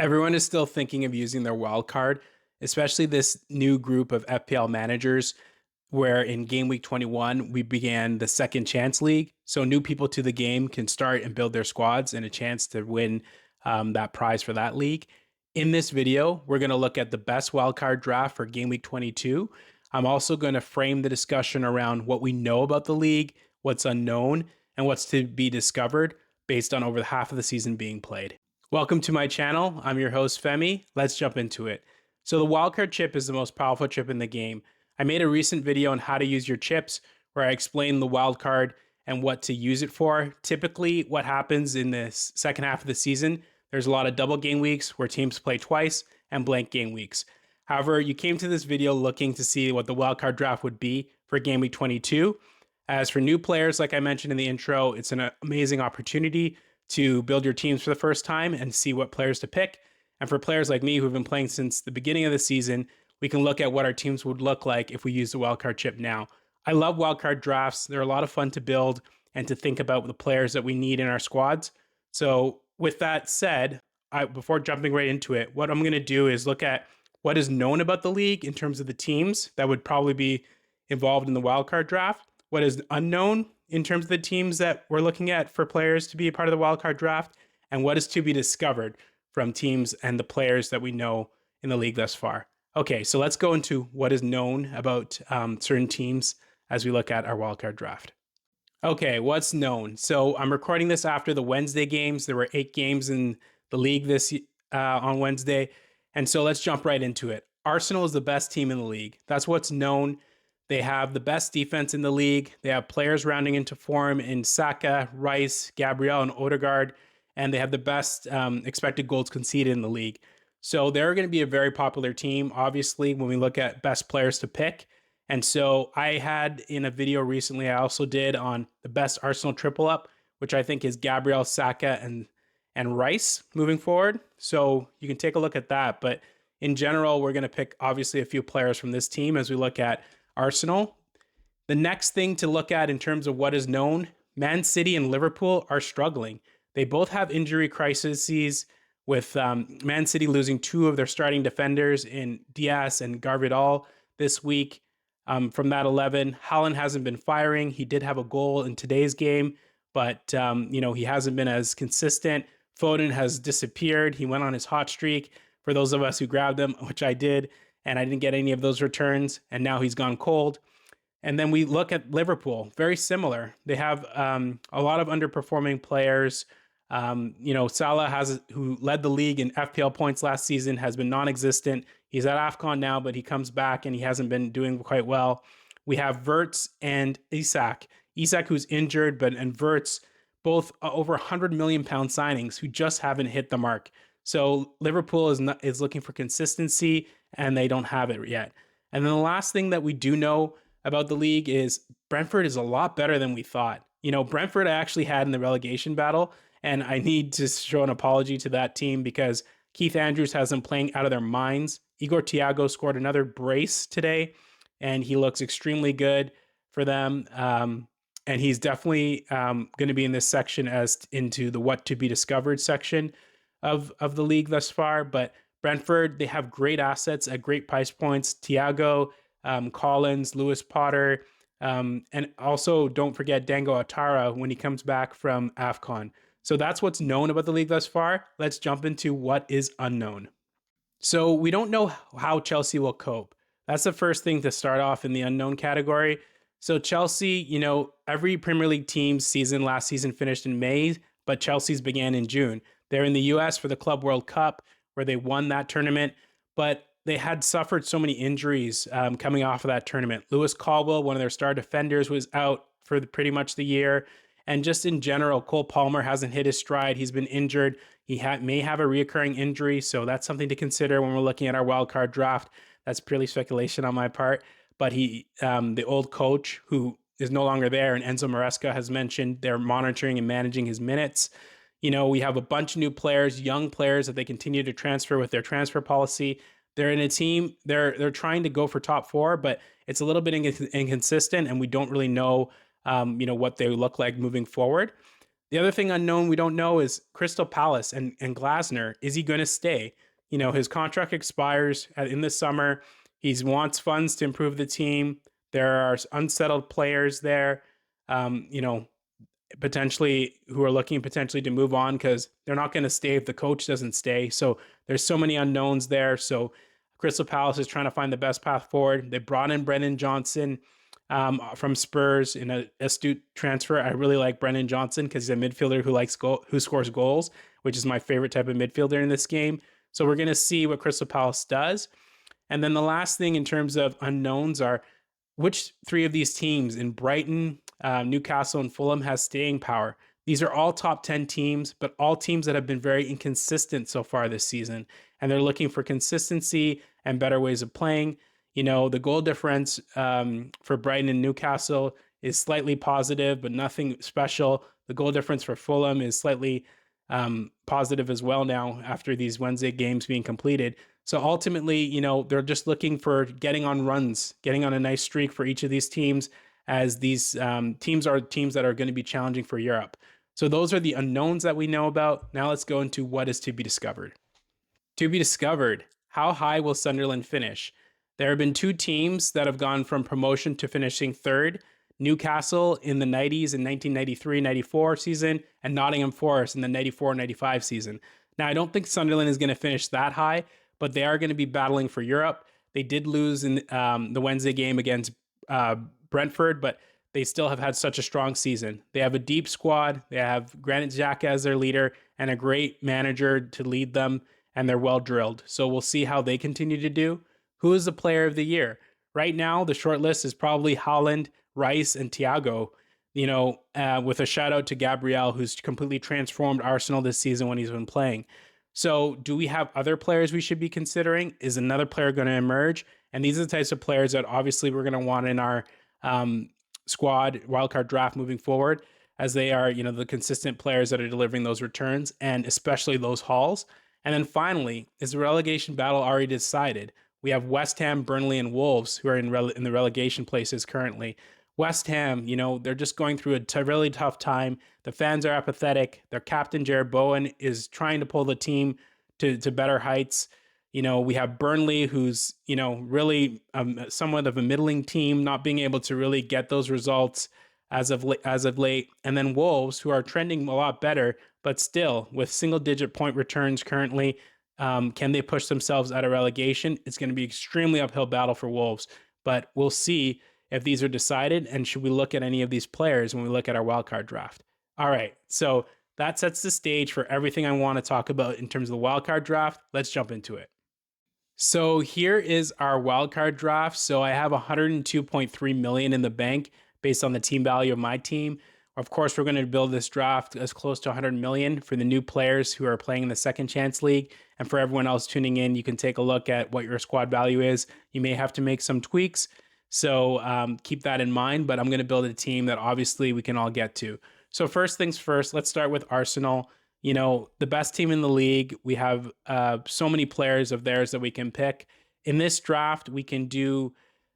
Everyone is still thinking of using their wild card, especially this new group of FPL managers where in Gameweek 21 we began the Second Chance League. So new people to the game can start and build their squads and a chance to win that prize for that league. In this video, we're going to look at the best wildcard draft for Gameweek 22. I'm also going to frame the discussion around what we know about the league, what's unknown, and what's to be discovered based on over half of the season being played. Welcome to my channel. I'm your host, Femi. Let's jump into it. So the wildcard chip is the most powerful chip in the game. I made a recent video on how to use your chips where I explain the wildcard and what to use it for. Typically, what happens in this second half of the season, there's a lot of double game weeks where teams play twice and blank game weeks. However, you came to this video looking to see what the wildcard draft would be for Game Week 22. As for new players, like I mentioned in the intro, it's an amazing opportunity to build your teams for the first time and see what players to pick. And for players like me who've been playing since the beginning of the season, we can look at what our teams would look like if we use the wildcard chip now. I love wildcard drafts. They're a lot of fun to build and to think about the players that we need in our squads. So with that said, before jumping right into it, what I'm going to do is look at what is known about the league in terms of the teams that would probably be involved in the wildcard draft, what is unknown in terms of the teams that we're looking at for players to be a part of the wildcard draft, and what is to be discovered from teams and the players that we know in the league thus far. Okay, so let's go into what is known about certain teams as we look at our wildcard draft. Okay, what's known? So I'm recording this after the Wednesday games. There were 8 games in the league this on Wednesday, and so let's jump right into it. Arsenal is the best team in the league. That's what's known. They have the best defense in the league. They have players rounding into form in Saka, Rice, Gabriel, and Odegaard, and they have the best expected goals conceded in the league. So they're going to be a very popular team, obviously, when we look at best players to pick. And so I had in a video recently, I also did on the best Arsenal triple up, which I think is Gabriel, Saka, and Rice moving forward. So you can take a look at that. But in general, we're going to pick obviously a few players from this team as we look at Arsenal. The next thing to look at in terms of what is known, Man City and Liverpool are struggling. They both have injury crises, with Man City losing 2 of their starting defenders in Diaz and Garvidal this week. From that 11, Haaland hasn't been firing. He did have a goal in today's game, but he hasn't been as consistent. Foden has disappeared. He went on his hot streak. For those of us who grabbed him, which I did, and I didn't get any of those returns, and now he's gone cold. And then we look at Liverpool, very similar. They have a lot of underperforming players. Salah, who led the league in FPL points last season, has been non-existent. He's at AFCON now, but he comes back and he hasn't been doing quite well. We have Wirtz and Isak. Isak, who's injured, and Wirtz, both over 100 million pound signings who just haven't hit the mark. So Liverpool is looking for consistency, and they don't have it yet. And then the last thing that we do know about the league is Brentford is a lot better than we thought. Brentford I actually had in the relegation battle, and I need to show an apology to that team because Keith Andrews has them playing out of their minds. Igor Thiago scored another brace today, and he looks extremely good for them. And he's definitely going to be in this section as into the what to be discovered section of the league thus far. But Brentford, they have great assets at great price points. Thiago, Collins, Lewis Potter, and also don't forget Dango Atara when he comes back from AFCON. So that's what's known about the league thus far. Let's jump into what is unknown. So we don't know how Chelsea will cope. That's the first thing to start off in the unknown category. So Chelsea, every Premier League team's season last season finished in May, but Chelsea's began in June. They're in the US for the Club World Cup, where they won that tournament, but they had suffered so many injuries coming off of that tournament. Lewis Caldwell, one of their star defenders, was out for pretty much the year. And just in general, Cole Palmer hasn't hit his stride. He's been injured. He may have a reoccurring injury, so that's something to consider when we're looking at our wildcard draft. That's purely speculation on my part. But the old coach, who is no longer there, and Enzo Maresca has mentioned they're monitoring and managing his minutes. We have a bunch of new players, young players that they continue to transfer with their transfer policy. They're in a team, they're trying to go for top 4, but it's a little bit inconsistent, and we don't really know what they look like moving forward. The other thing unknown we don't know is Crystal Palace and Glasner. Is he going to stay? His contract expires in the summer. He wants funds to improve the team. There are unsettled players there, potentially who are looking potentially to move on because they're not going to stay if the coach doesn't stay. So there's so many unknowns there. So Crystal Palace is trying to find the best path forward. They brought in Brennan Johnson from Spurs in an astute transfer. I really like Brennan Johnson because he's a midfielder who scores goals, which is my favorite type of midfielder in this game. So we're going to see what Crystal Palace does. And then the last thing in terms of unknowns are which three of these teams in Brighton, Newcastle, and Fulham has staying power. These are all top 10 teams, but all teams that have been very inconsistent so far this season. And they're looking for consistency and better ways of playing. The goal difference for Brighton and Newcastle is slightly positive, but nothing special. The goal difference for Fulham is slightly positive as well now after these Wednesday games being completed. So ultimately, they're just looking for getting on runs, getting on a nice streak for each of these teams, as these teams are teams that are going to be challenging for Europe. So those are the unknowns that we know about. Now let's go into what is to be discovered. To be discovered, how high will Sunderland finish? There have been two teams that have gone from promotion to finishing third. Newcastle in the 90s in 1993-94 season, and Nottingham Forest in the 94-95 season. Now, I don't think Sunderland is going to finish that high, but they are going to be battling for Europe. They did lose in the Wednesday game against Brentford, but they still have had such a strong season. They have a deep squad. They have Granit Xhaka as their leader and a great manager to lead them, and they're well drilled. So we'll see how they continue to do. Who is the player of the year? Right now, the short list is probably Haaland, Rice, and Thiago, with a shout out to Gabriel, who's completely transformed Arsenal this season when he's been playing. So do we have other players we should be considering? Is another player going to emerge? And these are the types of players that obviously we're going to want in our squad wildcard draft moving forward, as they are, the consistent players that are delivering those returns and especially those hauls. And then finally, is the relegation battle already decided? We have West Ham, Burnley, and Wolves who are in the relegation places currently. West Ham, they're just going through a really tough time. The fans are apathetic. Their captain, Jared Bowen, is trying to pull the team to better heights. We have Burnley, who's, really somewhat of a middling team, not being able to really get those results as of late. And then Wolves, who are trending a lot better, but still with single-digit point returns currently. Can they push themselves out of relegation? It's going to be an extremely uphill battle for Wolves, but we'll see if these are decided, and should we look at any of these players when we look at our wildcard draft. All right, so that sets the stage for everything I want to talk about in terms of the wildcard draft. Let's jump into it. So here is our wildcard draft. So I have 102.3 million in the bank based on the team value of my team. Of course, we're going to build this draft as close to 100 million for the new players who are playing in the Second Chance League. And for everyone else tuning in, you can take a look at what your squad value is. You may have to make some tweaks. So keep that in mind, but I'm going to build a team that obviously we can all get to. So first things first, let's start with Arsenal. The best team in the league. We have so many players of theirs that we can pick. In this draft, we can do,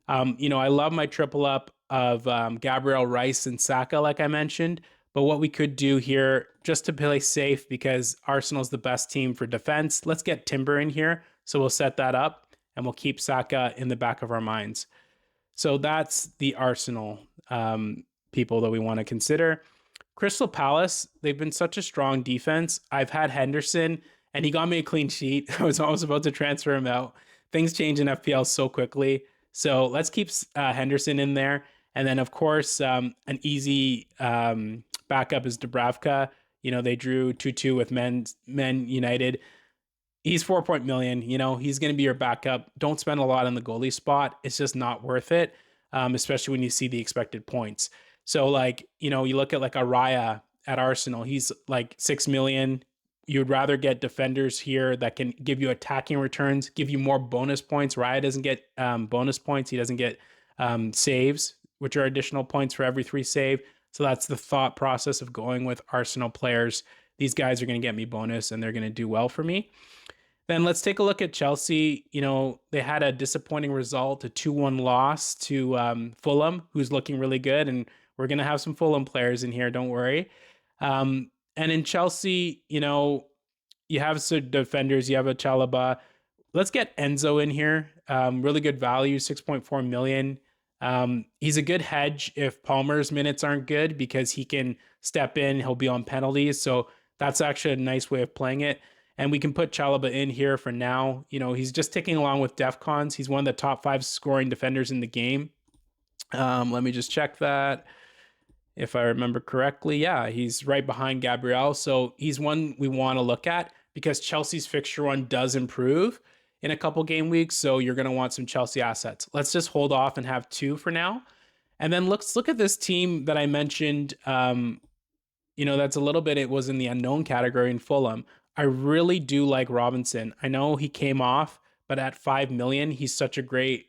I love my triple up of Gabriel, Rice, and Saka, like I mentioned. But what we could do here, just to play safe, because Arsenal's the best team for defense, let's get Timber in here. So we'll set that up, and we'll keep Saka in the back of our minds. So that's the Arsenal people that we want to consider. Crystal Palace, they've been such a strong defense. I've had Henderson, and he got me a clean sheet. I was almost about to transfer him out. Things change in FPL so quickly. So let's keep Henderson in there. And then, of course, an easy backup is Dubravka. They drew 2-2 with Men United. He's 4 million. He's going to be your backup. Don't spend a lot on the goalie spot. It's just not worth it, especially when you see the expected points. So, you look at Araya at Arsenal. He's 6 million. You'd rather get defenders here that can give you attacking returns, give you more bonus points. Raya doesn't get bonus points. He doesn't get saves, which are additional points for every 3 save. So that's the thought process of going with Arsenal players. These guys are going to get me bonus, and they're going to do well for me. Then let's take a look at Chelsea. They had a disappointing result, a 2-1 loss to Fulham, who's looking really good. And we're going to have some Fulham players in here, don't worry. And in Chelsea, you have some defenders. You have a Chalaba. Let's get Enzo in here. Really good value, 6.4 million. He's a good hedge if Palmer's minutes aren't good because he can step in. He'll be on penalties. So that's actually a nice way of playing it. And we can put Chalaba in here for now. He's just ticking along with DEFCONs. He's one of the top 5 scoring defenders in the game. Let me just check that. If I remember correctly, yeah, he's right behind Gabriel. So he's one we want to look at because Chelsea's fixture run does improve in a couple game weeks. So you're going to want some Chelsea assets. Let's just hold off and have 2 for now. And then let's look at this team that I mentioned. That's a little bit, it was in the unknown category in Fulham. I really do like Robinson. I know he came off, but at 5 million, he's such a great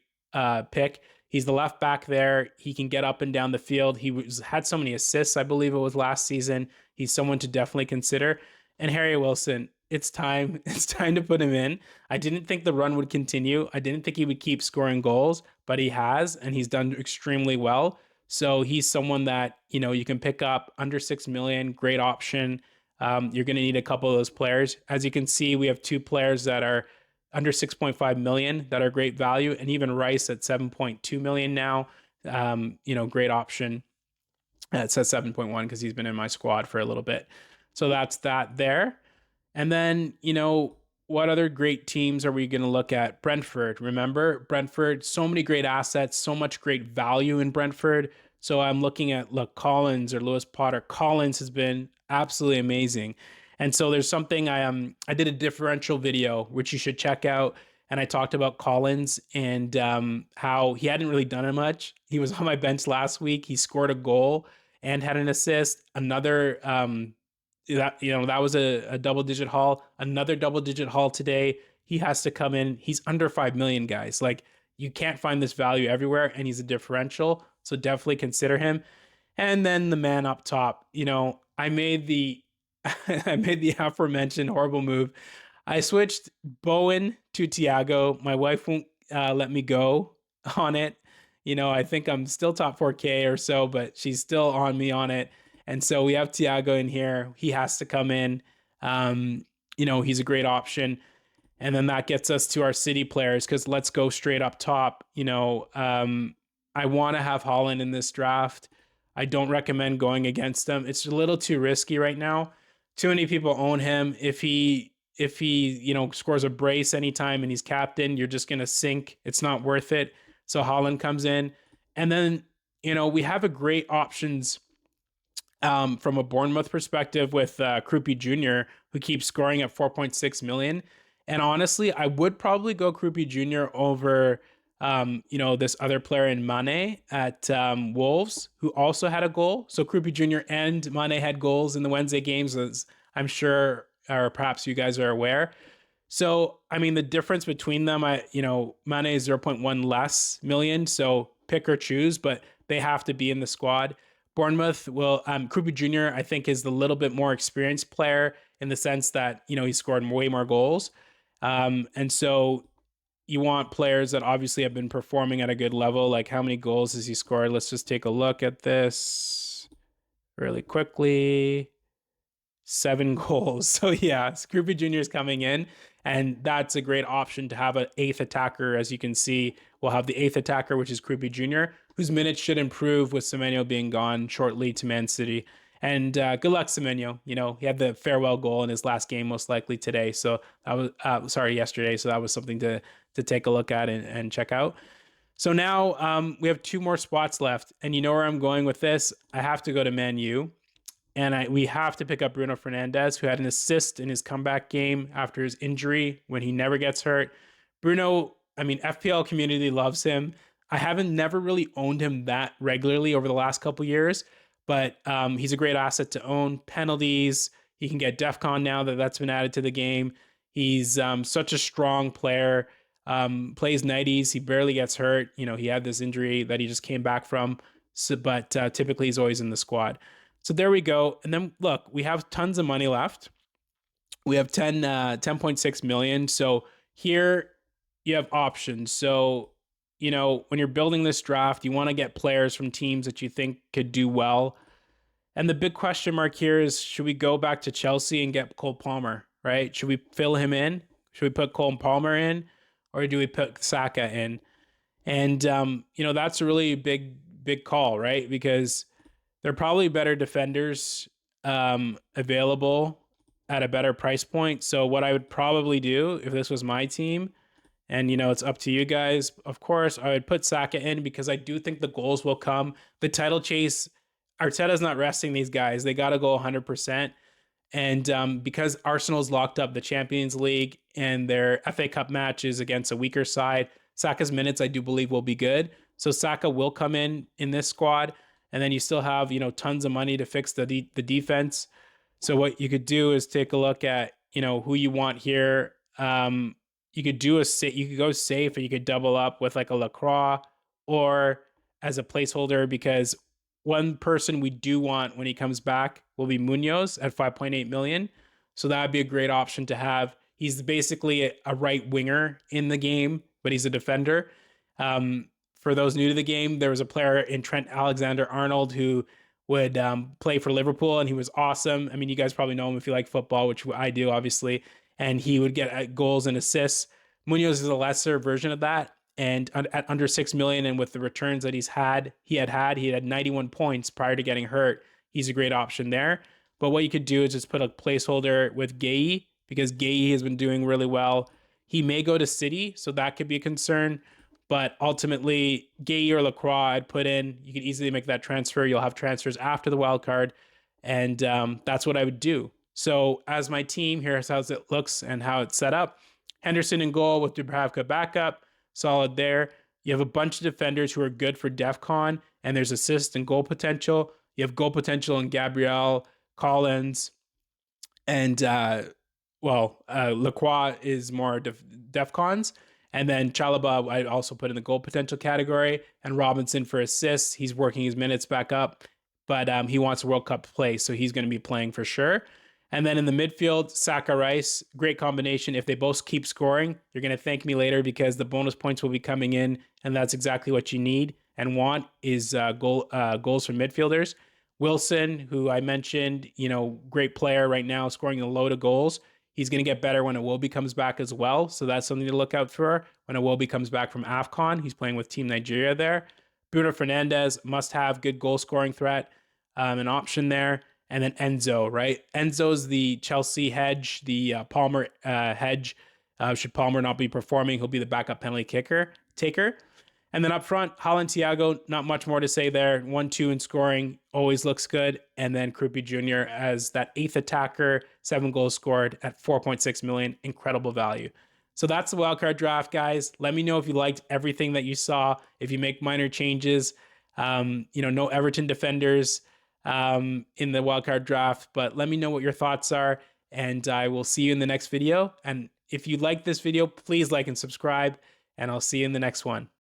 pick. He's the left back there. He can get up and down the field. Had so many assists, I believe it was last season. He's someone to definitely consider. And Harry Wilson, it's time. It's time to put him in. I didn't think the run would continue. I didn't think he would keep scoring goals, but he has, and he's done extremely well. So he's someone that, you can pick up under 6 million. Great option. You're going to need a couple of those players. As you can see, we have 2 players that are under 6.5 million that are great value, and even Rice at 7.2 million now. Great option. It says 7.1 because he's been in my squad for a little bit. So that's that there. And then, what other great teams are we going to look at? Brentford. Remember, Brentford, so many great assets, so much great value in Brentford. So I'm looking at Collins or Lewis Potter. Collins has been absolutely amazing. And so there's something I did a differential video, which you should check out. And I talked about Collins and how he hadn't really done it much. He was on my bench last week. He scored a goal and had an assist. Another that was a double-digit haul. Another double-digit haul today. He has to come in. He's under 5 million, guys. Like, you can't find this value everywhere, and he's a differential. So definitely consider him. And then the man up top. I made the I made the aforementioned horrible move. I switched Bowen to Thiago. My wife won't let me go on it. I think I'm still top 4K or so, but she's still on me on it. And so we have Thiago in here. He has to come in. He's a great option. And then that gets us to our City players because let's go straight up top. I want to have Haaland in this draft. I don't recommend going against him. It's a little too risky right now. Too many people own him. If he scores a brace anytime and he's captain, you're just gonna sink. It's not worth it. So Haaland comes in, and then we have a great options from a Bournemouth perspective with Krupi Jr., who keeps scoring at 4.6 million. And honestly, I would probably go Krupi Jr. over this other player in Mane at Wolves, who also had a goal. So Krupi Jr. and Mane had goals in the Wednesday games, as I'm sure, or perhaps you guys are aware. So, the difference between them, Mane is 0.1 less million. So pick or choose, but they have to be in the squad. Bournemouth will, Krupi Jr., I think, is the little bit more experienced player in the sense that, he scored way more goals. And so you want players that obviously have been performing at a good level. Like, how many goals has he scored? Let's just take a look at this really quickly. 7 goals. So yeah, Krupi Jr. is coming in, and that's a great option to have an 8th attacker. As you can see, we'll have the 8th attacker, which is Krupi Jr., whose minutes should improve with Semenyo being gone shortly to Man City. And good luck, Semenyo. He had the farewell goal in his last game, most likely today. So that was yesterday. So that was something to take a look at and check out. So now we have 2 more spots left, and you know where I'm going with this. I have to go to Man U, and we have to pick up Bruno Fernandes, who had an assist in his comeback game after his injury when he never gets hurt. Bruno, FPL community loves him. I haven't never really owned him that regularly over the last couple years, but he's a great asset to own. Penalties, he can get DEFCON now that's been added to the game. He's such a strong player. Plays 90s. He barely gets hurt. He had this injury that he just came back from, but typically he's always in the squad. So there we go. And then look, we have tons of money left. We have 10.6 million. So here you have options. So, when you're building this draft, you want to get players from teams that you think could do well. And the big question mark here is, should we go back to Chelsea and get Cole Palmer, right? Should we fill him in? Should we put Cole Palmer in? Or do we put Saka in? And, that's a really big call, right? Because there are probably better defenders available at a better price point. So what I would probably do if this was my team, and it's up to you guys, of course, I would put Saka in because I do think the goals will come. The title chase, Arteta's not resting these guys. They got to go 100%. And because Arsenal's locked up the Champions League and their FA Cup matches against a weaker side, Saka's minutes, I do believe, will be good. So Saka will come in this squad. And then you still have, tons of money to fix the defense. So what you could do is take a look at, who you want here. You could go safe, or you could double up with like a Lacroix or as a placeholder, because one person we do want when he comes back will be Munoz at 5.8 million. So that would be a great option to have. He's basically a right winger in the game, but he's a defender. For those new to the game, there was a player in Trent Alexander-Arnold who would play for Liverpool, and he was awesome. I mean, you guys probably know him if you like football, which I do, obviously. And he would get goals and assists. Munoz is a lesser version of that. And at under 6 million, and with the returns that he had 91 points prior to getting hurt. He's a great option there. But what you could do is just put a placeholder with Gay, because Gay has been doing really well. He may go to City, so that could be a concern. But ultimately, Gay or Lacroix I'd put in. You could easily make that transfer. You'll have transfers after the wild card. And that's what I would do. So as my team, here's how it looks and how it's set up. Henderson in goal with Dubravka backup. Solid there. You have a bunch of defenders who are good for DEFCON, and there's assist and goal potential. You have goal potential in Gabriel, Collins, and Lacroix is more DEFCONs. And then Chalobah, I'd also put in the goal potential category, and Robinson for assists. He's working his minutes back up, but he wants a World Cup play, so he's going to be playing for sure. And then in the midfield, Saka Rice, great combination. If they both keep scoring, you're going to thank me later, because the bonus points will be coming in, and that's exactly what you need and want is goals from midfielders. Wilson, who I mentioned, great player right now, scoring a load of goals. He's going to get better when Iwobi comes back as well. So that's something to look out for. When Iwobi comes back from AFCON, he's playing with Team Nigeria there. Bruno Fernandes, must have good goal scoring threat, an option there. And then Enzo, right? Enzo's the Chelsea hedge, the Palmer hedge. Should Palmer not be performing, he'll be the backup penalty taker. And then up front, Haaland, Thiago, not much more to say there. 1-2 in scoring, always looks good. And then Krupi Jr. as that 8th attacker, 7 goals scored at 4.6 million, incredible value. So that's the wildcard draft, guys. Let me know if you liked everything that you saw. If you make minor changes, no Everton defenders in the wildcard draft, but let me know what your thoughts are, and I will see you in the next video. And if you like this video, please like and subscribe, and I'll see you in the next one.